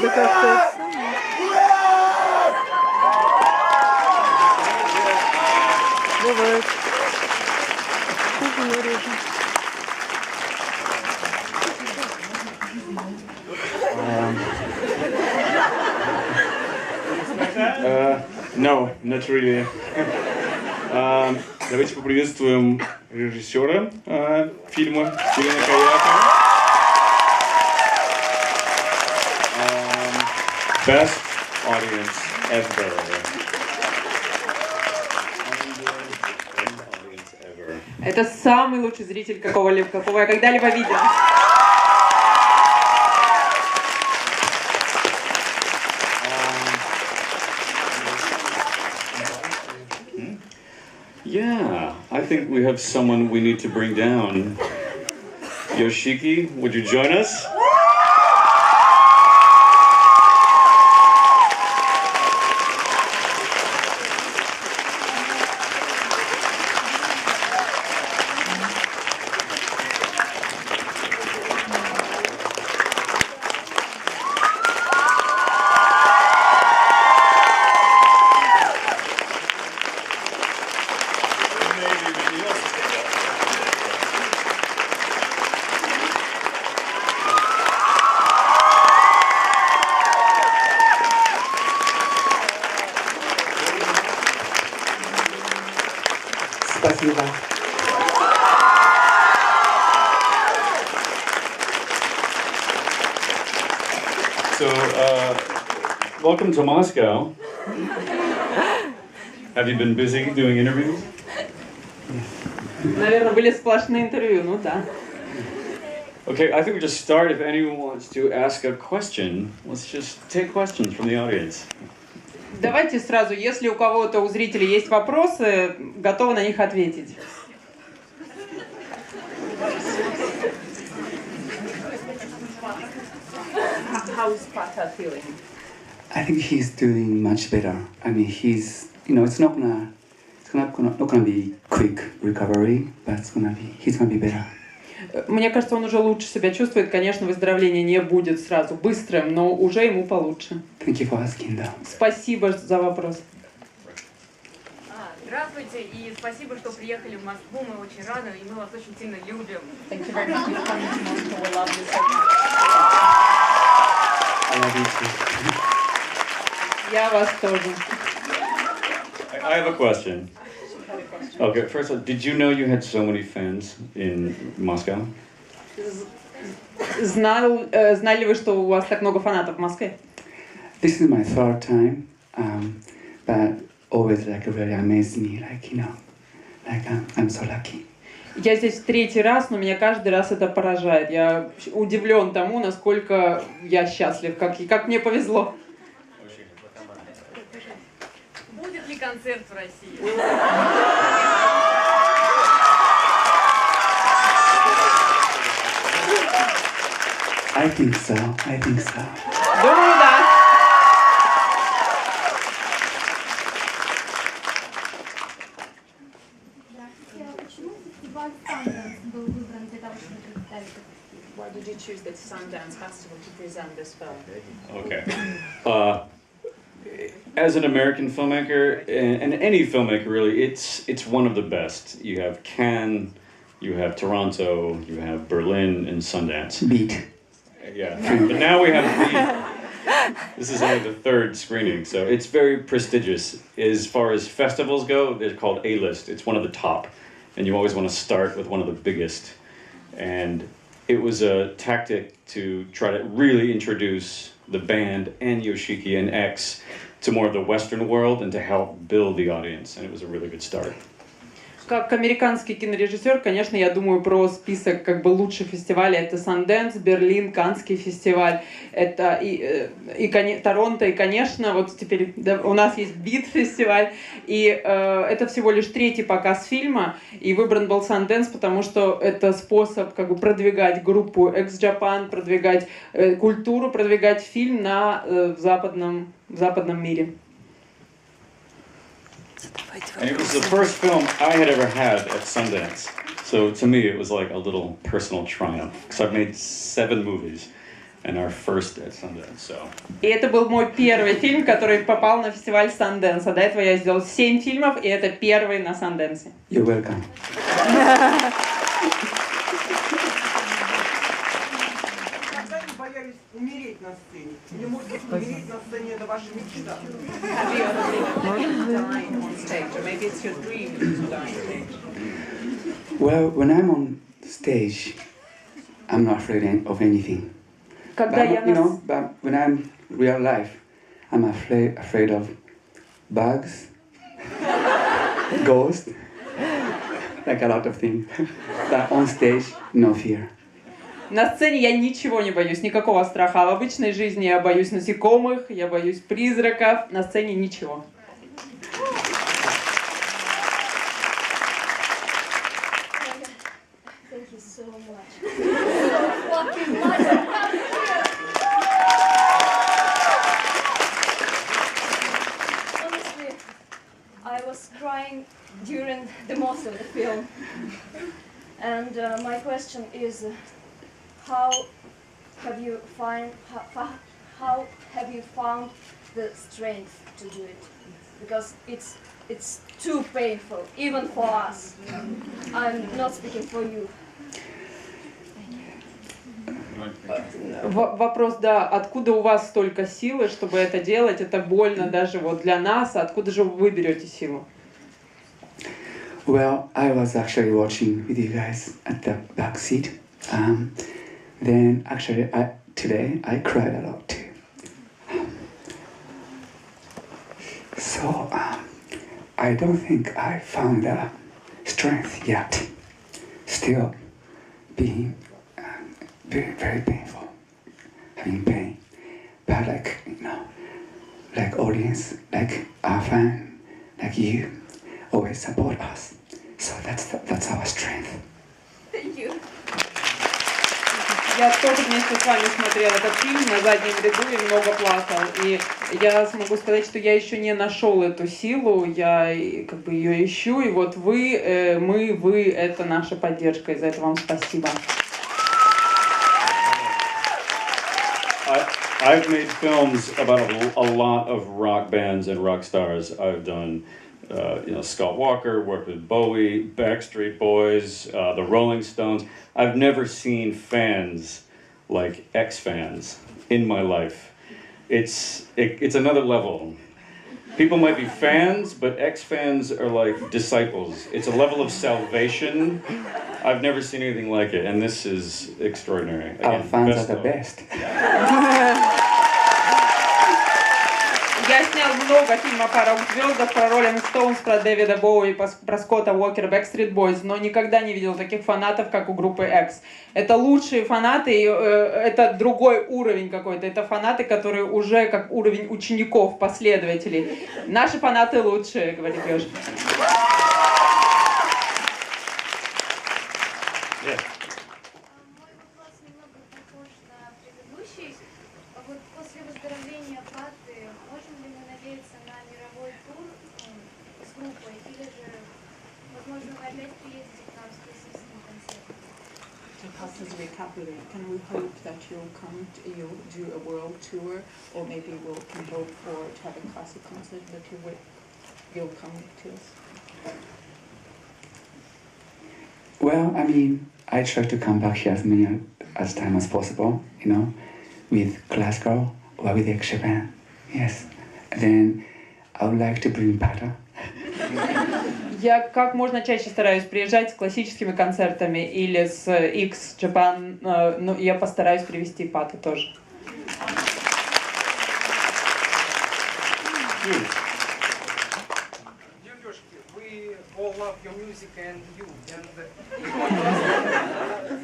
надо как-то это самое. Бывает. Хуже реже. No, not really. Давайте поприветствуем режиссера фильма Kijaka. Best audience ever. Это самый лучший зритель, какого я когда-либо видел. Yeah, I think we have someone we need to bring down. Yoshiki, would you join us? Спасибо. So, welcome to Moscow. Have you been busy doing interviews? Наверное, были сплошные интервью, ну да. Okay, I think we just start. If anyone wants to ask a question, let's just take questions from the audience. Давайте сразу, если у кого-то, у зрителей есть вопросы, готовы на них ответить. How is Pata feeling? I think he's doing much better. I mean, he's, it's not gonna be quick recovery, but he's gonna be better. Мне кажется, он уже лучше себя чувствует. Конечно, выздоровление не будет сразу быстрым, но уже ему получше. Thank you for asking, though. Спасибо за вопрос. Здравствуйте и спасибо, что приехали в Москву. Мы очень рады и мы вас очень сильно любим. I love you too. Я вас тоже. I have a question. Okay, first of all, did you know you had so many fans in Moscow? Знали вы, что у вас так много фанатов в Москве? This is my third time, but always really amazed me, I'm so lucky. Я здесь в третий раз, но меня каждый раз это поражает. Я удивлен тому, насколько я счастлив, как мне повезло. Будет ли концерт в России? I think so. Думаю, да. Why did you choose the Sundance Festival to present this film? Okay. As an American filmmaker, and any filmmaker really, it's one of the best. You have Cannes, you have Toronto, you have Berlin, and Sundance. Beat. Yeah, but now we have this is only the third screening, so it's very prestigious. As far as festivals go, they're called A-list. It's one of the top, and you always want to start with one of the biggest. And it was a tactic to try to really introduce the band and Yoshiki and X to more of the Western world and to help build the audience, and it was a really good start. Как американский кинорежиссер, конечно, я думаю про список лучших фестивалей. Это Sundance, Берлин, Каннский фестиваль, это и Торонто, и, конечно, вот теперь у нас есть Бит-фестиваль. И это всего лишь третий показ фильма, и выбран был Sundance, потому что это способ продвигать группу X-Japan, продвигать культуру, продвигать фильм в западном мире. And it was the first film I had ever had at Sundance. So to me, it was like a little personal triumph. Because I've made 7 movies. and our first at Sundance. So И это был мой первый фильм, который попал на фестиваль Sundance. А до этого я сделал 7 фильмов, и это первый на Sundance. You're welcome. Когда вы боялись умереть на сцене? Или, может быть, умереть на сцене — это ваша мечта? Have you ever been dying on stage, or maybe it's your dream to die on stage? Well, when I'm on stage, I'm not afraid of anything. Когда я you на know, but when I'm real life, I'm afraid of bugs, ghosts, like a lot of things. But on stage, no fear. На сцене я ничего не боюсь, никакого страха. А в обычной жизни я боюсь насекомых, я боюсь призраков. На сцене ничего. Thank you so much. So fucking much. Honestly, I was crying during the most of the film. And my question is, how have you found the strength to do it? Because it's too painful, even for us. I'm not speaking for you. Вопрос, да, откуда у вас столько силы, чтобы это делать? Это больно даже вот для нас. Откуда же вы берете силу? Well, I was actually watching with you guys at the back seat. Then actually, today I cried a lot too. So I don't think I found the strength yet. Still being very, very painful, having pain. But like, you know, like audience, like our fan, like you, always support us. So that's our strength. Thank you. Я тоже вместе с вами смотрела этот фильм на заднем ряду и много плакал. И я смогу сказать, что я еще не нашел эту силу, я как бы ее ищу. И вот вы, вы, это наша поддержка, и за это вам спасибо. I've made films about a lot of rock bands and rock stars. I've done, Scott Walker, worked with Bowie, Backstreet Boys, the Rolling Stones. I've never seen fans like X-fans in my life. It's another level. People might be fans, but X-fans are like disciples. It's a level of salvation. I've never seen anything like it, and this is extraordinary. Our Again, fans best are the of. best. Я снял много фильмов о рок-звездах, про Роллинг Стоунс, про Дэвида Боуи, про Скотта Уокера, Backstreet Boys, но никогда не видел таких фанатов, как у группы X. Это лучшие фанаты, и это другой уровень какой-то. Это фанаты, которые уже как уровень учеников, последователей. Наши фанаты лучшие, говорит Yoshiki. Yeah. Мой вопрос немного похож на предыдущий. Вот после выздоровления Паты можем ли мы надеяться на мировой тур с группой, или же, возможно, вы опять приедете к нам с классическим концертом? To Pata's recovery, can we hope that you'll do a world tour, or maybe we can hope to have a classic concert, but you'll come to us? Well, I mean, I try to come back here as many as time as possible, you know, with classical or with X-Japan. Yes. And then I would like to bring Pata. Я как можно чаще стараюсь приезжать с классическими концертами или с X Japan, но я постараюсь привезти Пата тоже. Yoshiki, we all love your music and you. And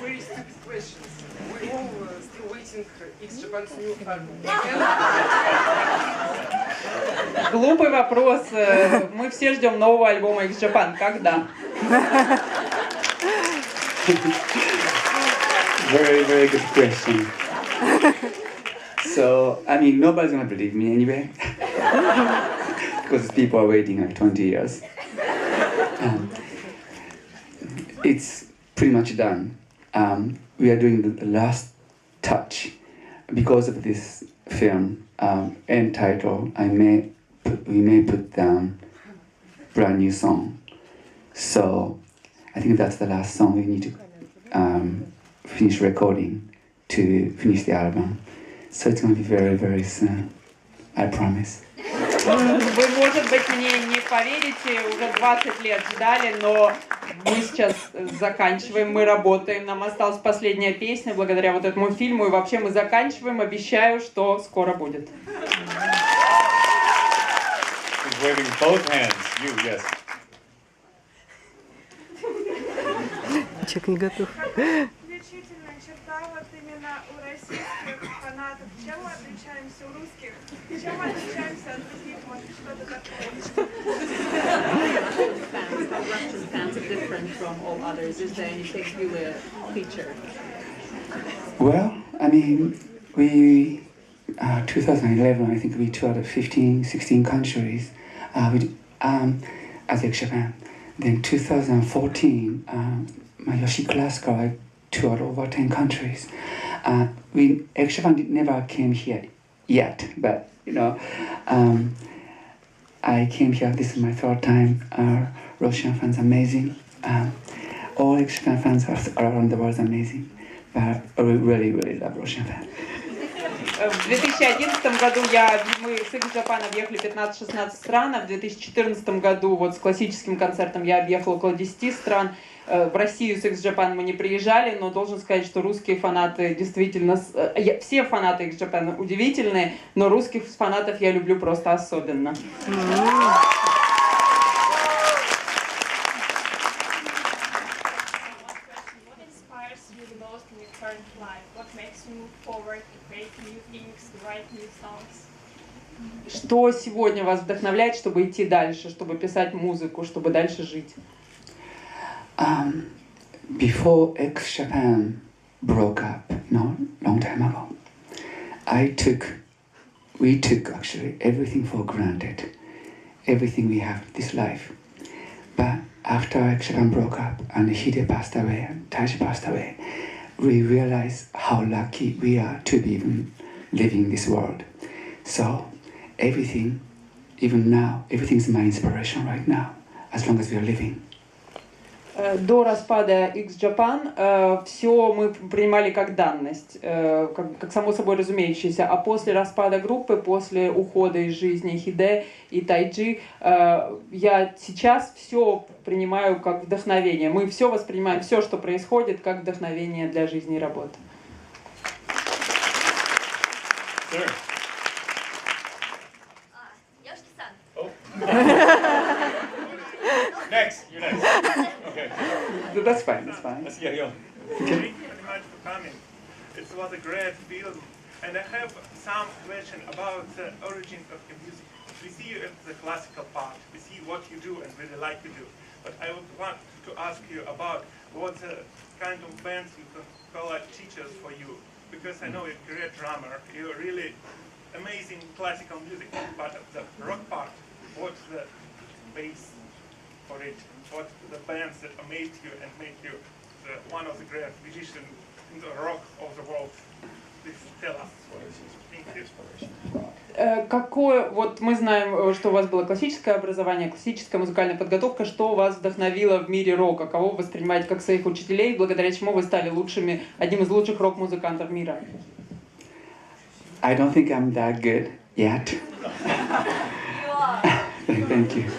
very stupid questions. We all still waiting X Japan's new album. Глупый вопрос. Мы все ждем нового альбома X Japan. Когда? Very, very good question. So, I mean, nobody's gonna believe me anyway. Because people are waiting like 20 years. It's pretty much done. We are doing the last touch because of this film end title, we may put down brand new song. So I think that's the last song we need to finish recording to finish the album. So it's going to be very, very soon. I promise. Вы, может быть, мне не поверите, уже 20 лет ждали, но мы сейчас заканчиваем, мы работаем, нам осталась последняя песня благодаря вот этому фильму, и вообще мы заканчиваем, обещаю, что скоро будет. He's waving both hands. You, yes. Человек не готов. Отличительная черта вот именно у российских фанатов. Чем мы отличаемся у русских? Чем мы отличаемся от других? Может, что-то такое? Russian fans are different from all others. Is there any peculiar feature? Well, I mean, we 2011, I think we toured 15, 16 countries as Japan. Then 2014, my Yoshiki classical, I toured over 10 countries. Japan never came here yet, but I came here. This is my third time. Russian fans amazing. All Japan fans around the world amazing. But I really, really love Russian fans. В 2011 году мы с Japan объехали 15-16 стран, а в 2014 году вот с классическим концертом я объехала около 10 стран. В Россию с Japan мы не приезжали, но должен сказать, что русские фанаты действительно... Все фанаты Japan удивительные, но русских фанатов я люблю просто особенно. Что сегодня вас вдохновляет, чтобы идти дальше, чтобы писать музыку, чтобы дальше жить? Before Japan broke up, long time ago, we took actually everything for granted, everything we have this life. But after Japan broke up and Hide passed away and Taiji passed away, we realized how lucky we are to be even living in this world. So everything, even now, everything's my inspiration right now, as long as we are living. До распада Japan все мы принимали как данность, как само собой разумеющееся. А после распада группы, после ухода из жизни Хиде и Тайджи, я сейчас все принимаю как вдохновение. Мы все воспринимаем, все, что происходит, как вдохновение для жизни и работы. Next, you're next. Okay. That's fine, that's fine. Yeah. Thank you very much for coming. It was a great film. And I have some question about the origins of your music. We see you at the classical part. We see what you do and really like to do. But I would want to ask you about what the kind of bands you can call like teachers for you. Because I know you're a great drummer. You're really amazing classical music. But the rock part, what's the base for it? What the bands that made you and make you one of the great musicians in the rock of the world? Please tell us. Какое, вот мы знаем, что у вас было классическое образование, классическая музыкальная подготовка, что вас вдохновило в мире рока, кого вы воспринимаете как своих учителей, благодаря чему вы стали одним из лучших рок-музыкантов мира? I don't think I'm that good yet. Thank you.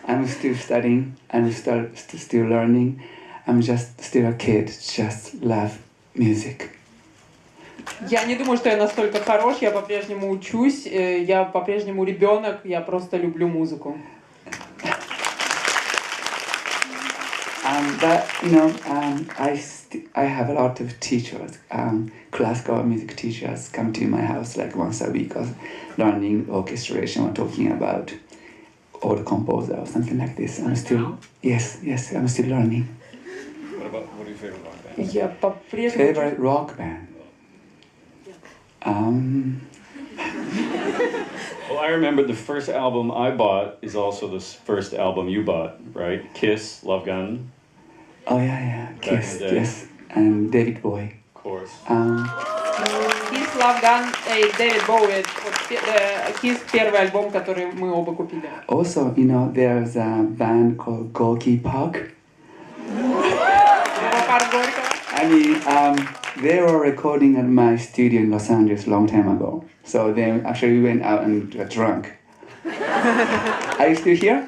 I'm still studying. I'm still learning. I'm just still a kid. Just love music. Я не думаю, что я настолько хорош. Я по-прежнему учусь. Я по-прежнему ребенок. Я просто люблю музыку. But I have a lot of teachers, classical music teachers, come to my house like once a week, learning orchestration or talking about old composer or something like this. I'm still learning. What are your favorite rock bands? Я по-прежнему... Favorite rock band? Well, I remember the first album I bought is also the first album you bought, right? Kiss, Love Gun. Oh yeah, Kiss, Back in the day. yes, and David Bowie. course. Kiss Love Gun и Дэвид Боуи. Kiss первый альбом, который мы оба купили. Also, you know, there's a band called Gorky Park. Парк Горького. I mean, they were recording at my studio in Los Angeles a long time ago. So then actually we went out and got drunk. Are you still here?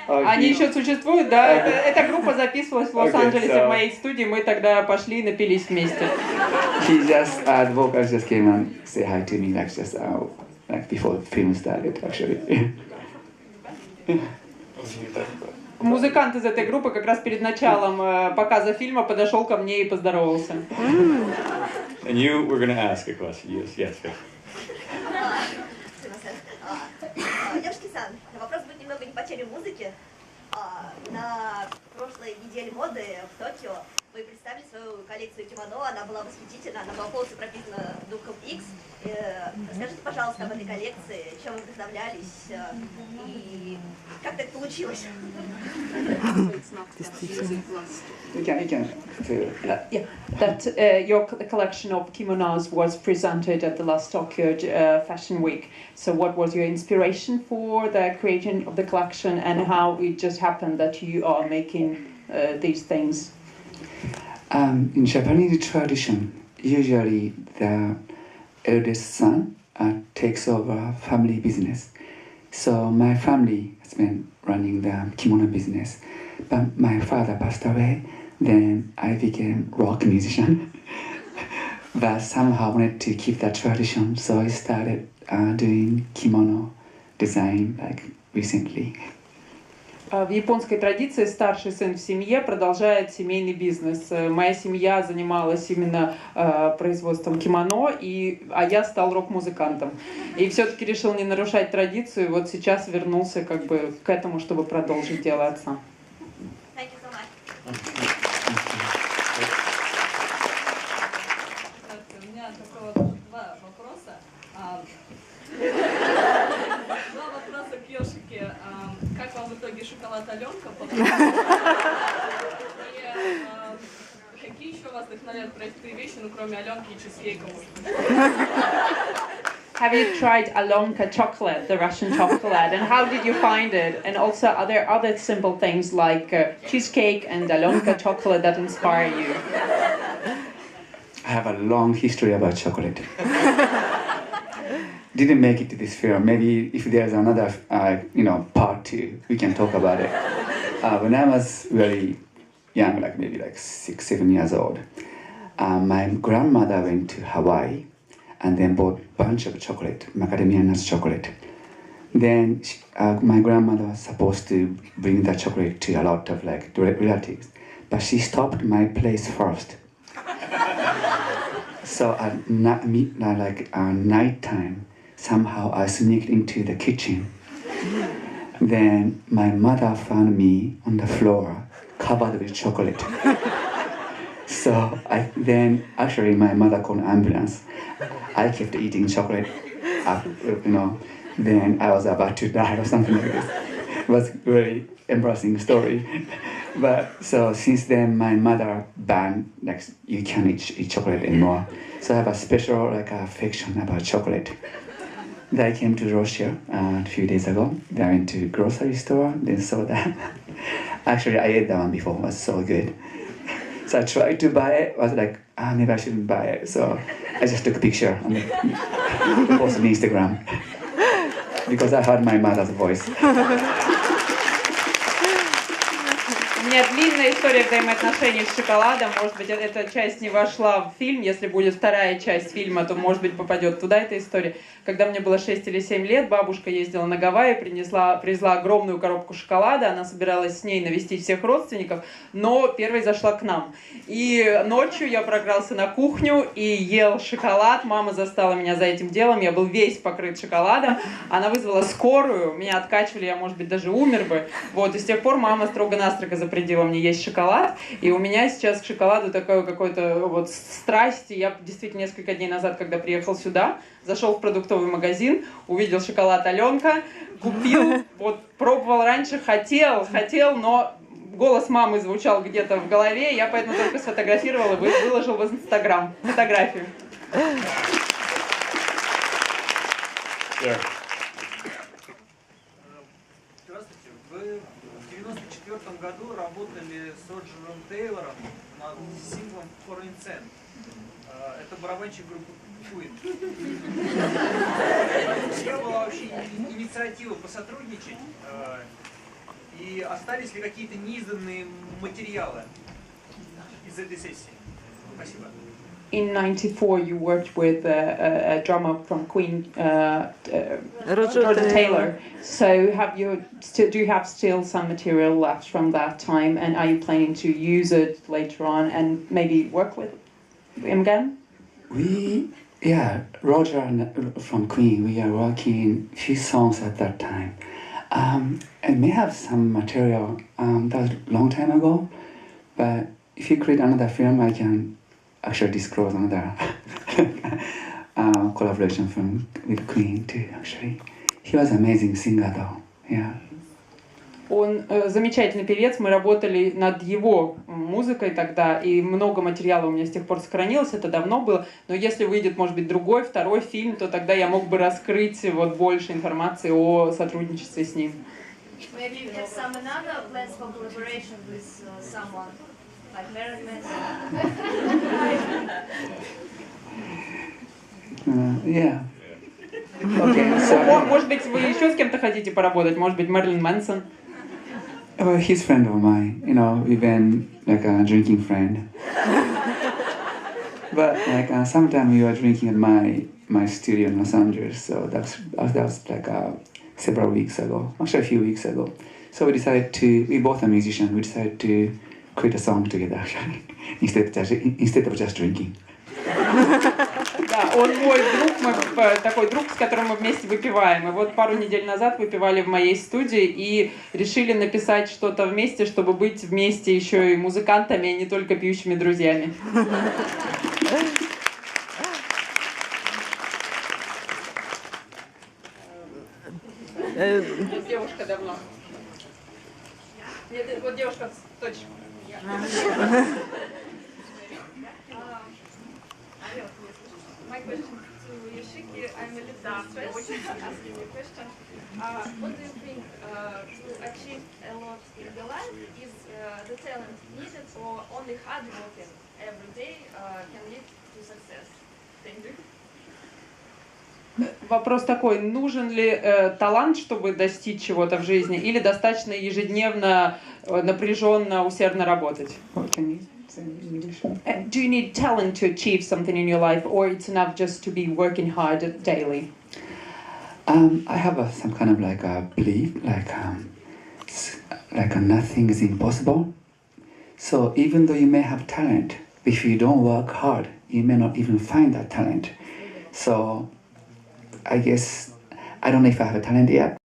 Они еще существуют, да? Эта группа записывалась в Лос-Анджелесе в моей студии. Мы тогда пошли и напились вместе. He just, the vocalist just came and said hi to me, like just like before the film started, actually. Музыкант из этой группы как раз перед началом показа фильма подошел ко мне и поздоровался. And you were going to ask a question. Yes. Yoshiki-сан, вопрос будет немного не по теме музыки. На прошлой неделе моды в Токио вы представили свою коллекцию кимоно, она была восхитительна, она была полностью пропитана духом X. Расскажите, пожалуйста, об этой коллекции, чем вы вдохновлялись и как так получилось? That your collection of kimonos was presented at the last Tokyo Fashion Week. So what was your inspiration for the creation of the collection and how it just happened that you are making these things? In Japanese tradition, usually the eldest son takes over family business. So my family has been running the kimono business, but my father passed away. Then I became rock musician, but somehow wanted to keep that tradition. So I started doing kimono design like recently. В японской традиции старший сын в семье продолжает семейный бизнес. Моя семья занималась именно производством кимоно, а я стал рок-музыкантом. И все-таки решил не нарушать традицию, и вот сейчас вернулся как бы к этому, чтобы продолжить дело отца. У меня такого два вопроса. Два вопроса к Йошике. Как вам в итоге шоколад Аленка? И какие еще вас вдохновляют простые вещи, ну кроме Аленки и чизкейка? Have you tried Alonka chocolate, the Russian chocolate, and how did you find it? And also, are there other simple things like cheesecake and Alonka chocolate that inspire you? I have a long history about chocolate. Didn't make it to this film. Maybe if there's another, part 2, we can talk about it. When I was very young, like maybe like 6, 7 years old, my grandmother went to Hawaii and then bought a bunch of chocolate, macadamia nuts chocolate. Then my grandmother was supposed to bring that chocolate to a lot of like relatives, but she stopped my place first. So at night time, somehow I sneaked into the kitchen. Then my mother found me on the floor, covered with chocolate. So actually my mother called an ambulance. I kept eating chocolate, then I was about to die or something like this. It was a very embarrassing story. But so since then my mother banned, like, you can't eat chocolate anymore. So I have a special affection about chocolate. Then I came to Russia a few days ago. Then I went to grocery store, then saw that. Actually I ate that one before, it was so good. So I tried to buy it, was like, maybe I shouldn't buy it. So I just took a picture and posted on Instagram. Because I heard my mother's voice. У меня длинная история взаимоотношений с шоколадом. Может быть, эта часть не вошла в фильм. Если будет вторая часть фильма, то, может быть, попадет туда эта история. Когда мне было 6 или 7 лет, бабушка ездила на Гавайи, привезла огромную коробку шоколада. Она собиралась с ней навестить всех родственников, но первой зашла к нам. И ночью я прокрался на кухню и ел шоколад. Мама застала меня за этим делом. Я был весь покрыт шоколадом. Она вызвала скорую. Меня откачивали, я, может быть, даже умер бы. Вот. И с тех пор мама строго-настрого запретила мне есть шоколад. И у меня сейчас к шоколаду такая какой-то вот страсть. И я действительно несколько дней назад, когда приехал сюда, зашел в продуктовый магазин, увидел шоколад Аленка, купил, вот пробовал раньше, хотел, но голос мамы звучал где-то в голове, я поэтому только сфотографировал и выложил в Инстаграм фотографию. Yeah. Здравствуйте. Вы в 1994 году работали с Роджером Тейлором над синглом Foreign Scent. Это барабанщик группы Queen. Чья была вообще инициатива посотрудничать? И остались ли какие-то неизданные материалы из этой сессии? Спасибо. In '94, you worked with a drummer from Queen, Roger Taylor. So, do you have still some material left from that time, and are you planning to use it later on and maybe work with him again? Roger from Queen, we are working few songs at that time. I may have some material that was a long time ago, but if you create another film, I can actually disclose another collaboration with Queen too, actually. He was an amazing singer though, yeah. Он замечательный певец, мы работали над его музыкой тогда, и много материала у меня с тех пор сохранилось, это давно было, но если выйдет, может быть, другой, второй фильм, то тогда я мог бы раскрыть вот больше информации о сотрудничестве с ним. Maybe you have some another plans for collaboration with someone, like Marilyn Manson? Yeah. Okay, so может быть, вы еще с кем-то хотите поработать, может быть, Мэрилин Мэнсон? well, he's a friend of mine, we've been like a drinking friend. But like sometime we were drinking at my studio in Los Angeles, so that was like several weeks ago, actually a few weeks ago. So we both are musicians, we decided to create a song together actually, instead of just drinking. Да, он мой друг, такой друг, с которым мы вместе выпиваем. И вот пару недель назад выпивали в моей студии и решили написать что-то вместе, чтобы быть вместе еще и музыкантами, а не только пьющими друзьями. Девушка давно. Нет, вот девушка точно. My question to Yoshiki, I'm a little stressed asking you a question. What do you think to achieve a lot in the life is the talent needed or only hard working every day can lead to success? Thank you. Вопрос такой, нужен ли талант, чтобы достичь чего-то в жизни, или достаточно ежедневно, напряженно, усердно работать? Do you need talent to achieve something in your life, or it's enough just to be working hard daily? I have some kind of like a belief, like nothing is impossible. So even though you may have talent, if you don't work hard, you may not even find that talent. So I guess I don't know if I have a talent yet,